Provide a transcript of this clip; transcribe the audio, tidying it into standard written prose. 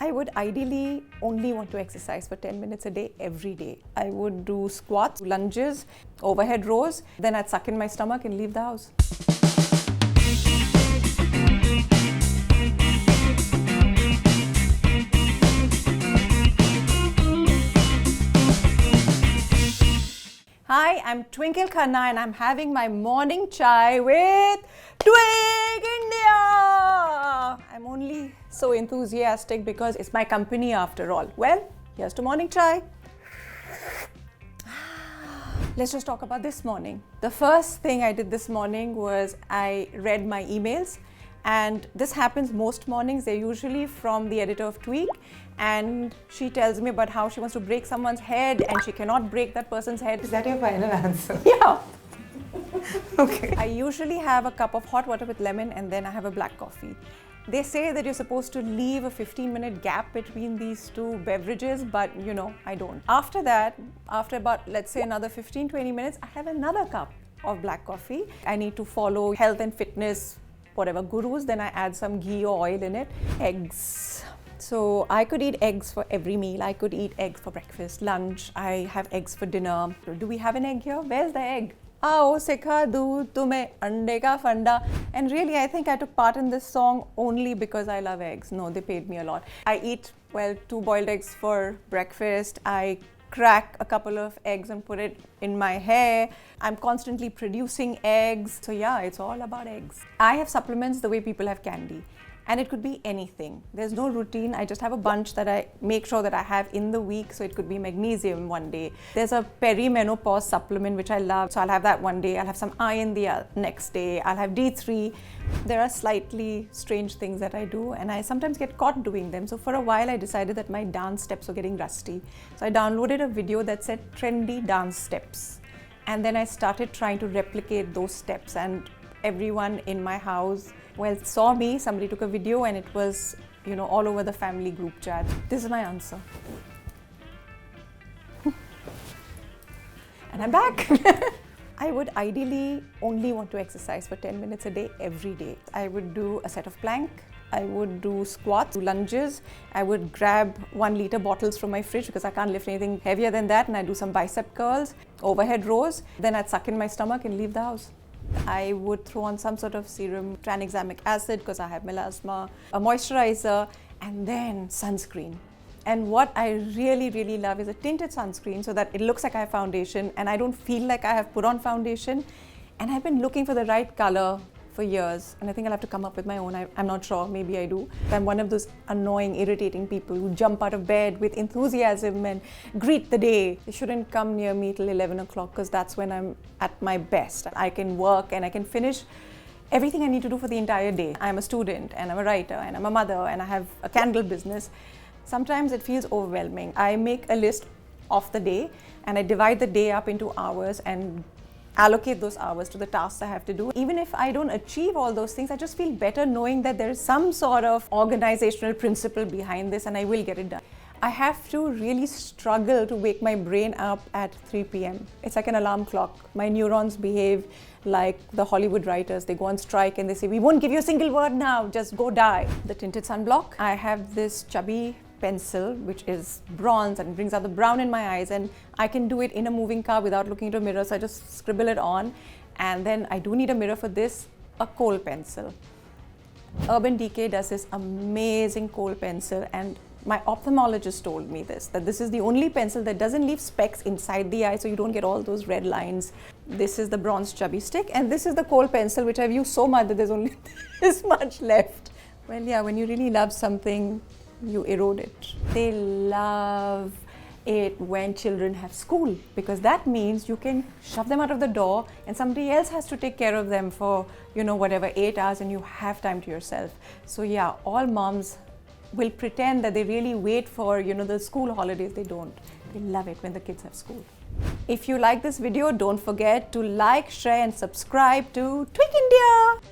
I would ideally only want to exercise for 10 minutes a day, every day. I would do squats, lunges, overhead rows, then I'd suck in my stomach and leave the house. Hi, I'm Twinkle Khanna and I'm having my morning chai with Twig India. I'm only so enthusiastic because it's my company after all. Well, here's to morning chai. Let's just talk about this morning. The first thing I did this morning was I read my emails, and this happens most mornings. They're usually from the editor of Tweak, and she tells me about how she wants to break someone's head and she cannot break that person's head. Is that your final answer? Yeah. Okay. I usually have a cup of hot water with lemon and then I have a black coffee. They say that you're supposed to leave a 15-minute gap between these two beverages, but you know, I don't. After that, after about, let's say another 15-20 minutes, I have another cup of black coffee. I need to follow health and fitness, whatever gurus, then I add some ghee or oil in it. Eggs. So I could eat eggs for every meal. I could eat eggs for breakfast, lunch. I have eggs for dinner. Do we have an egg here? Where's the egg? Aao sikha do tumhe ande ka fanda. And really, I think I took part in this song only because I love eggs. No, they paid me a lot. I eat, well, 2 boiled eggs for breakfast. I crack a couple of eggs and put it in my hair. I'm constantly producing eggs. So yeah, it's all about eggs. I have supplements the way people have candy. And it could be anything. There's no routine. I just have a bunch that I make sure that I have in the week. So it could be magnesium one day. There's a perimenopause supplement which I love. So I'll have that one day. I'll have some iron the next day. I'll have D3. There are slightly strange things that I do, and I sometimes get caught doing them. So for a while I decided that my dance steps were getting rusty. So I downloaded a video that said trendy dance steps. And then I started trying to replicate those steps, and everyone in my house, well, saw me. Somebody took a video and it was, you know, all over the family group chat. This is my answer. And I'm back. I would ideally only want to exercise for 10 minutes a day, every day. I would do a set of plank. I would do squats, lunges. I would grab 1-liter bottles from my fridge because I can't lift anything heavier than that. And I'd do some bicep curls, overhead rows. Then I'd suck in my stomach and leave the house. I would throw on some sort of serum, tranexamic acid because I have melasma, a moisturizer, and then sunscreen. And what I really love is a tinted sunscreen so that it looks like I have foundation and I don't feel like I have put on foundation. And I've been looking for the right color for years, and I think I'll have to come up with my own. I'm not sure, maybe I do. I'm one of those annoying, irritating people who jump out of bed with enthusiasm and greet the day. They shouldn't come near me till 11 o'clock because that's when I'm at my best. I can work and I can finish everything I need to do for the entire day. I'm a student and I'm a writer and I'm a mother and I have a candle business. Sometimes it feels overwhelming. I make a list of the day and I divide the day up into hours and allocate those hours to the tasks I have to do. Even if I don't achieve all those things, I just feel better knowing that there is some sort of organizational principle behind this and I will get it done. I have to really struggle to wake my brain up at 3 p.m. It's like an alarm clock. My neurons behave like the Hollywood writers. They go on strike and they say, we won't give you a single word now, just go die. The tinted sunblock. I have this chubby pencil which is bronze and brings out the brown in my eyes, and I can do it in a moving car without looking into a mirror, so I just scribble it on. And then I do need a mirror for this, a kohl pencil. Urban Decay does this amazing kohl pencil, and my ophthalmologist told me this, that this is the only pencil that doesn't leave specks inside the eye, so you don't get all those red lines. This is the bronze chubby stick, and this is the kohl pencil which I've used so much that there's only this much left. Well, yeah, when you really love something, you erode it. They love it when children have school because that means you can shove them out of the door and somebody else has to take care of them for, you know, whatever, 8 hours, and you have time to yourself. So yeah, all moms will pretend that they really wait for, you know, the school holidays. They don't. They love it when the kids have school. If you like this video, don't forget to like, share and subscribe to Twig India.